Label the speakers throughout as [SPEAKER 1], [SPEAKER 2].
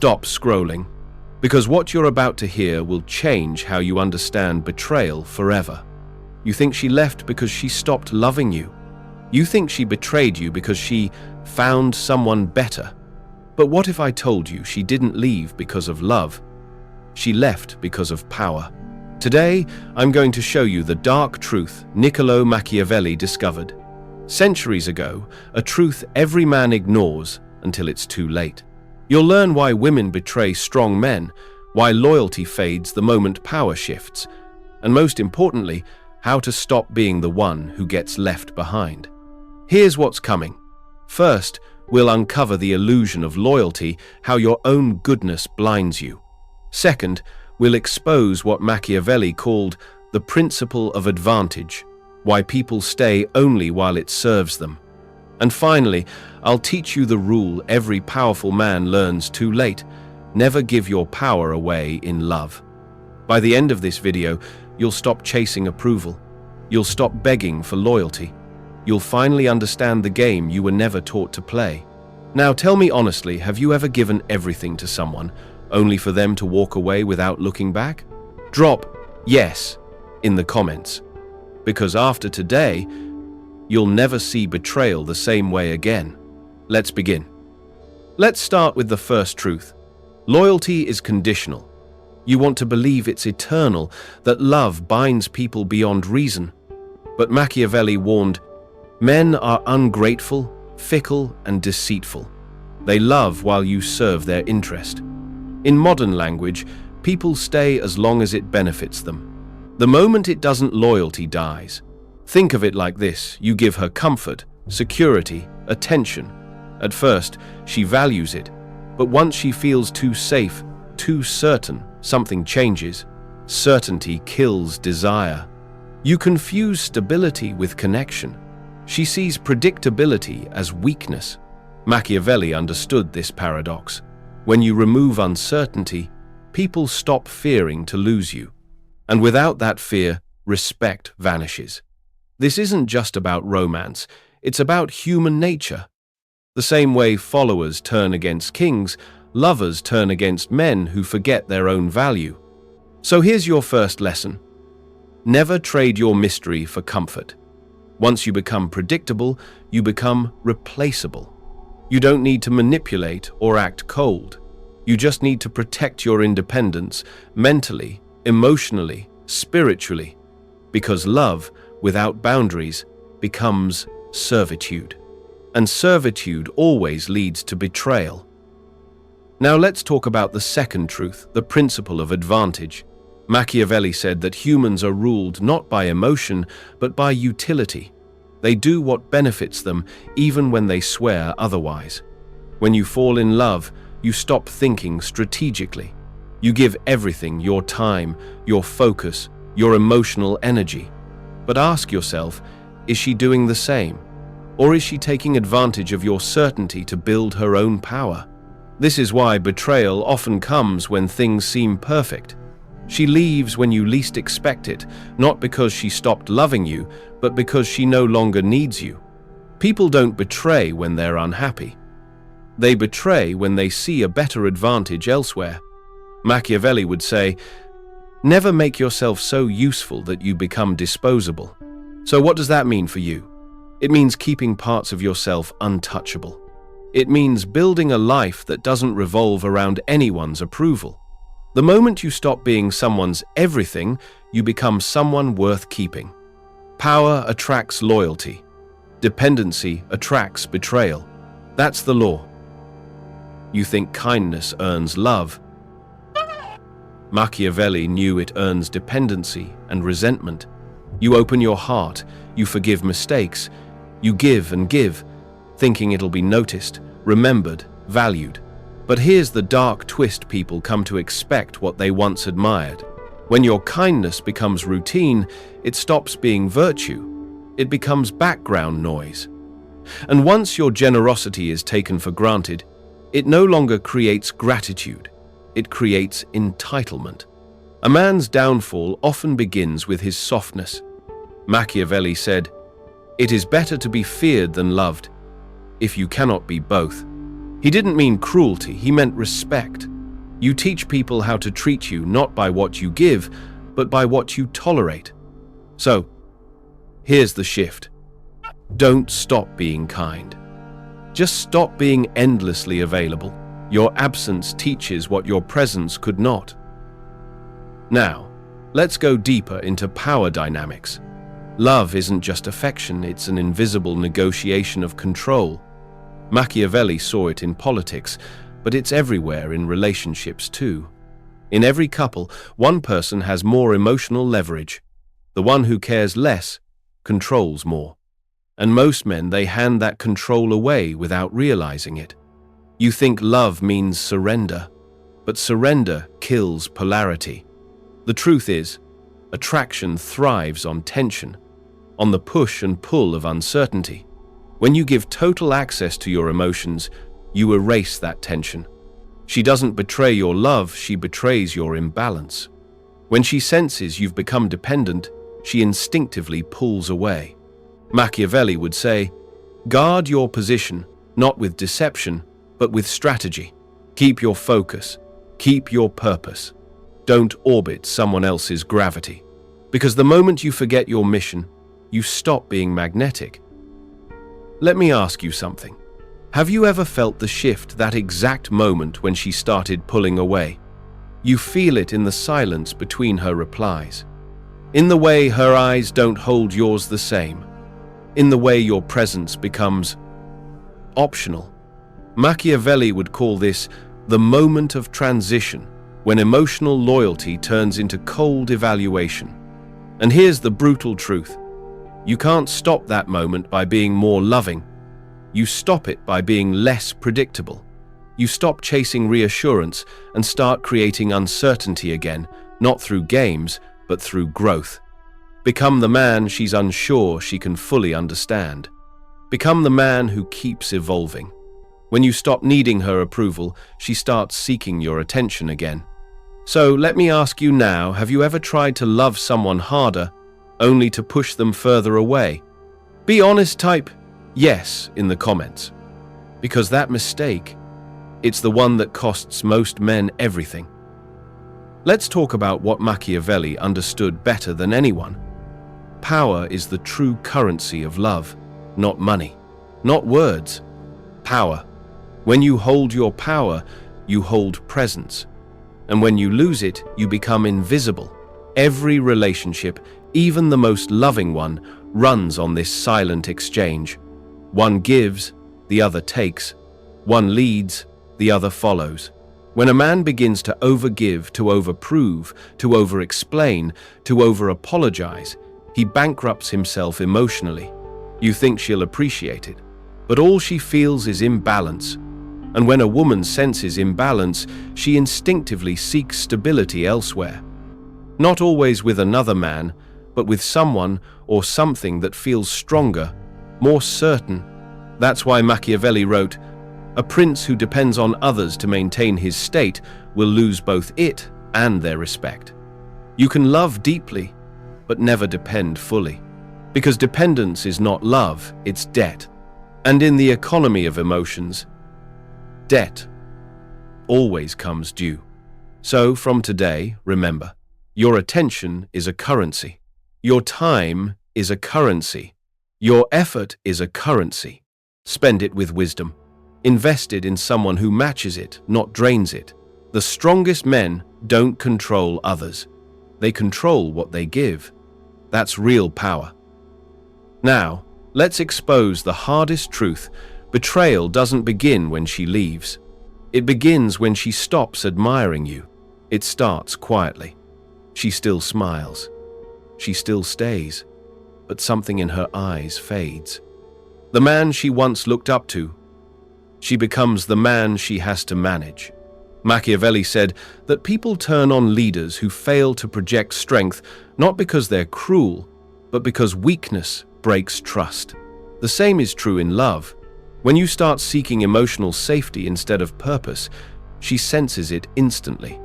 [SPEAKER 1] stop scrolling, because what you're about to hear will change how you understand betrayal forever. You think she left because she stopped loving you. You think she betrayed you because she found someone better. But what if I told you she didn't leave because of love? She left because of power. Today, I'm going to show you the dark truth Niccolo Machiavelli discovered. Centuries ago, a truth every man ignores until it's too late. You'll learn why women betray strong men, why loyalty fades the moment power shifts, and most importantly, how to stop being the one who gets left behind. Here's what's coming. First, we'll uncover the illusion of loyalty, how your own goodness blinds you. Second, we'll expose what Machiavelli called the principle of advantage, why people stay only while it serves them. And finally, I'll teach you the rule every powerful man learns too late: never give your power away in love. By the end of this video, you'll stop chasing approval. You'll stop begging for loyalty. You'll finally understand the game you were never taught to play. Now tell me honestly, have you ever given everything to someone, only for them to walk away without looking back? Drop "yes" in the comments, because after today, you'll never see betrayal the same way again. Let's begin. Let's start with the first truth. Loyalty is conditional. You want to believe it's eternal, that love binds people beyond reason. But Machiavelli warned, men are ungrateful, fickle, and deceitful. They love while you serve their interest. In modern language, people stay as long as it benefits them. The moment it doesn't, loyalty dies. Think of it like this: you give her comfort, security, attention. At first, she values it, but once she feels too safe, too certain, something changes. Certainty kills desire. You confuse stability with connection. She sees predictability as weakness. Machiavelli understood this paradox. When you remove uncertainty, people stop fearing to lose you. And without that fear, respect vanishes. This isn't just about romance, it's about human nature. The same way followers turn against kings, lovers turn against men who forget their own value. So here's your first lesson. Never trade your mystery for comfort. Once you become predictable, you become replaceable. You don't need to manipulate or act cold. You just need to protect your independence mentally, emotionally, spiritually. Because love, without boundaries, becomes servitude. And servitude always leads to betrayal. Now let's talk about the second truth, the principle of advantage. Machiavelli said that humans are ruled not by emotion, but by utility. They do what benefits them, even when they swear otherwise. When you fall in love, you stop thinking strategically. You give everything: your time, your focus, your emotional energy. But ask yourself, is she doing the same? Or is she taking advantage of your certainty to build her own power? This is why betrayal often comes when things seem perfect. She leaves when you least expect it, not because she stopped loving you, but because she no longer needs you. People don't betray when they're unhappy. They betray when they see a better advantage elsewhere. Machiavelli would say, never make yourself so useful that you become disposable. So what does that mean for you? It means keeping parts of yourself untouchable. It means building a life that doesn't revolve around anyone's approval. The moment you stop being someone's everything, you become someone worth keeping. Power attracts loyalty. Dependency attracts betrayal. That's the law. You think kindness earns love. Machiavelli knew it earns dependency and resentment. You open your heart, you forgive mistakes, you give and give, thinking it'll be noticed, remembered, valued. But here's the dark twist: people come to expect what they once admired. When your kindness becomes routine, it stops being virtue. It becomes background noise. And once your generosity is taken for granted, it no longer creates gratitude. It creates entitlement. A man's downfall often begins with his softness. Machiavelli said, "It is better to be feared than loved, if you cannot be both." He didn't mean cruelty, he meant respect. You teach people how to treat you not by what you give, but by what you tolerate. So, here's the shift. Don't stop being kind. Just stop being endlessly available. Your absence teaches what your presence could not. Now, let's go deeper into power dynamics. Love isn't just affection, it's an invisible negotiation of control. Machiavelli saw it in politics, but it's everywhere in relationships too. In every couple, one person has more emotional leverage. The one who cares less controls more. And most men, they hand that control away without realizing it. You think love means surrender, but surrender kills polarity. The truth is, attraction thrives on tension, on the push and pull of uncertainty. When you give total access to your emotions, you erase that tension. She doesn't betray your love, she betrays your imbalance. When she senses you've become dependent, she instinctively pulls away. Machiavelli would say, guard your position, not with deception, but with strategy. Keep your focus, keep your purpose. Don't orbit someone else's gravity. Because the moment you forget your mission, you stop being magnetic. Let me ask you something. Have you ever felt the shift, that exact moment when she started pulling away? You feel it in the silence between her replies. In the way her eyes don't hold yours the same. In the way your presence becomes optional. Machiavelli would call this the moment of transition, when emotional loyalty turns into cold evaluation. And here's the brutal truth. You can't stop that moment by being more loving. You stop it by being less predictable. You stop chasing reassurance and start creating uncertainty again, not through games, but through growth. Become the man she's unsure she can fully understand. Become the man who keeps evolving. When you stop needing her approval, she starts seeking your attention again. So let me ask you now, have you ever tried to love someone harder, only to push them further away? Be honest, type yes in the comments. Because that mistake, it's the one that costs most men everything. Let's talk about what Machiavelli understood better than anyone. Power is the true currency of love, not money, not words. Power. When you hold your power, you hold presence. And when you lose it, you become invisible. Every relationship, even the most loving one, runs on this silent exchange. One gives, the other takes. One leads, the other follows. When a man begins to overgive, to overprove, to over-explain, to over-apologize, he bankrupts himself emotionally. You think she'll appreciate it, but all she feels is imbalance. And when a woman senses imbalance, she instinctively seeks stability elsewhere. Not always with another man, but with someone or something that feels stronger, more certain. That's why Machiavelli wrote, "A prince who depends on others to maintain his state will lose both it and their respect." You can love deeply, but never depend fully. Because dependence is not love, it's debt. And in the economy of emotions, debt always comes due. So from today, remember, your attention is a currency. Your time is a currency. Your effort is a currency. Spend it with wisdom. Invest it in someone who matches it, not drains it. The strongest men don't control others. They control what they give. That's real power. Now, let's expose the hardest truth. Betrayal doesn't begin when she leaves. It begins when she stops admiring you. It starts quietly. She still smiles. She still stays. But something in her eyes fades. The man she once looked up to, she becomes the man she has to manage. Machiavelli said that people turn on leaders who fail to project strength not because they're cruel, but because weakness breaks trust. The same is true in love. When you start seeking emotional safety instead of purpose, she senses it instantly.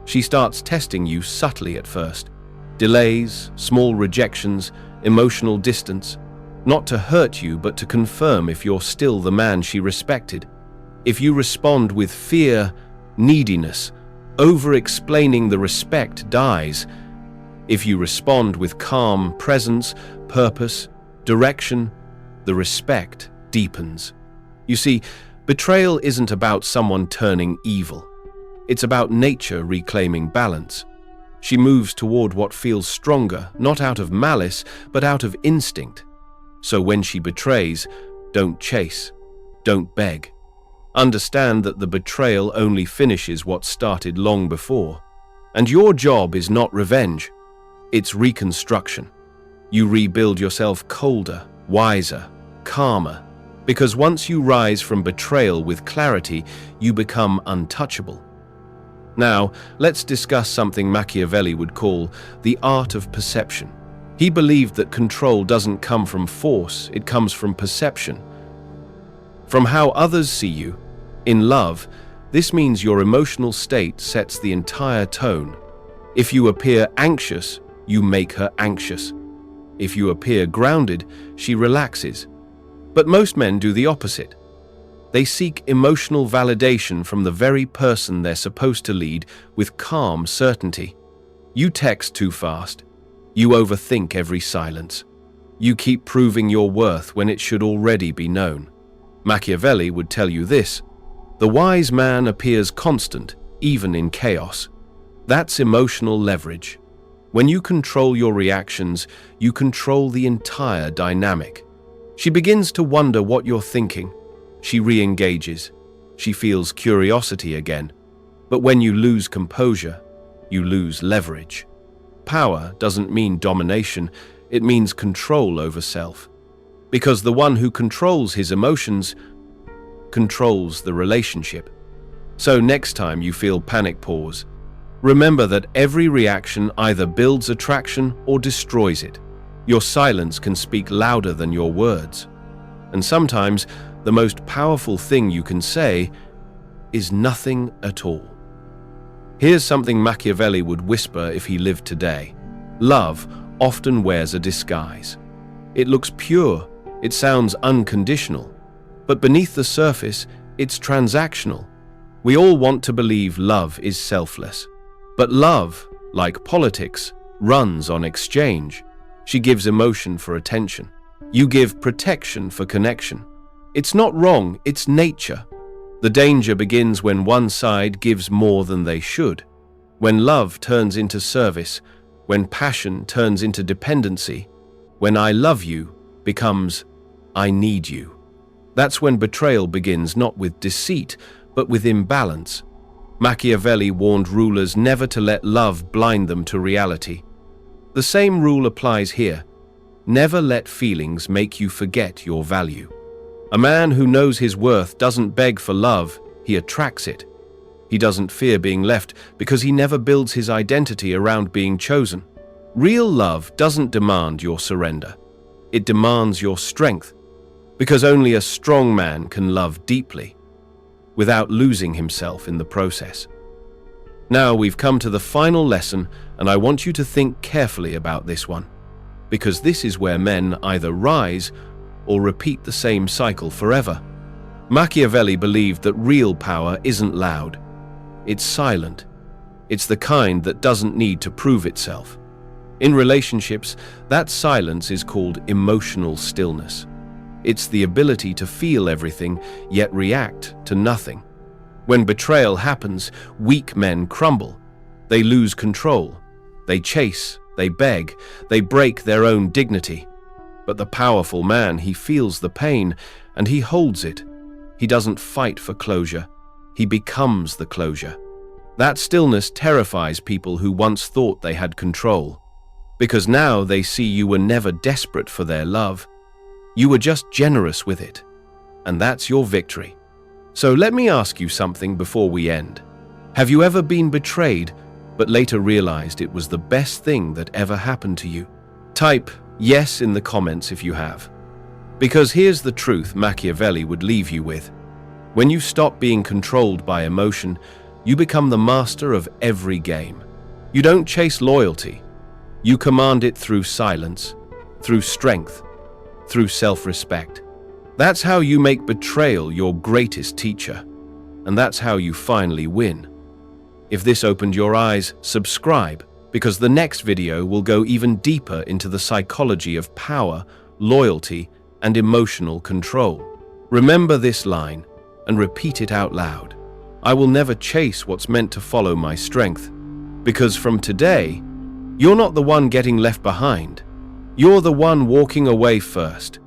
[SPEAKER 1] She starts testing you subtly at first. Delays, small rejections, emotional distance. Not to hurt you, but to confirm if you're still the man she respected. If you respond with fear, neediness, Over-explaining the respect dies. If you respond with calm presence, purpose, direction, the respect deepens. You see, betrayal isn't about someone turning evil. It's about nature reclaiming balance. She moves toward what feels stronger, not out of malice, but out of instinct. So when she betrays, don't chase, don't beg. Understand that the betrayal only finishes what started long before. And your job is not revenge, it's reconstruction. You rebuild yourself colder, wiser, calmer, because once you rise from betrayal with clarity, you become untouchable. Now, let's discuss something Machiavelli would call the art of perception. He believed that control doesn't come from force, it comes from perception. From how others see you. In love, this means your emotional state sets the entire tone. If you appear anxious, you make her anxious. If you appear grounded, she relaxes. But most men do the opposite. They seek emotional validation from the very person they're supposed to lead with calm certainty. You text too fast. You overthink every silence. You keep proving your worth when it should already be known. Machiavelli would tell you this: the wise man appears constant, even in chaos. That's emotional leverage. When you control your reactions, you control the entire dynamic. She begins to wonder what you're thinking. She re-engages. She feels curiosity again. But when you lose composure, you lose leverage. Power doesn't mean domination, it means control over self. Because the one who controls his emotions controls the relationship. So next time you feel panic, pause. Remember that every reaction either builds attraction or destroys it. Your silence can speak louder than your words. And sometimes, the most powerful thing you can say is nothing at all. Here's something Machiavelli would whisper if he lived today. Love often wears a disguise. It looks pure, it sounds unconditional, but beneath the surface, it's transactional. We all want to believe love is selfless. But love, like politics, runs on exchange. She gives emotion for attention. You give protection for connection. It's not wrong, it's nature. The danger begins when one side gives more than they should. When love turns into service, when passion turns into dependency, when I love you becomes I need you. That's when betrayal begins, not with deceit, but with imbalance. Machiavelli warned rulers never to let love blind them to reality. The same rule applies here. Never let feelings make you forget your value. A man who knows his worth doesn't beg for love, he attracts it. He doesn't fear being left because he never builds his identity around being chosen. Real love doesn't demand your surrender. It demands your strength, because only a strong man can love deeply, without losing himself in the process. Now we've come to the final lesson, and I want you to think carefully about this one, because this is where men either rise or repeat the same cycle forever. Machiavelli believed that real power isn't loud. It's silent. It's the kind that doesn't need to prove itself. In relationships, that silence is called emotional stillness. It's the ability to feel everything, yet react to nothing. When betrayal happens, weak men crumble. They lose control. They chase, they beg, they break their own dignity. But the powerful man, he feels the pain, and he holds it. He doesn't fight for closure. He becomes the closure. That stillness terrifies people who once thought they had control, because now they see you were never desperate for their love. You were just generous with it, and that's your victory. So let me ask you something before we end. Have you ever been betrayed, but later realized it was the best thing that ever happened to you? Type yes in the comments if you have. Because here's the truth Machiavelli would leave you with. When you stop being controlled by emotion, you become the master of every game. You don't chase loyalty. You command it through silence, through strength, through self-respect. That's how you make betrayal your greatest teacher, and that's how you finally win. If this opened your eyes, subscribe, because the next video will go even deeper into the psychology of power, loyalty, and emotional control. Remember this line and repeat it out loud. I will never chase what's meant to follow my strength, because from today, you're not the one getting left behind. You're the one walking away first.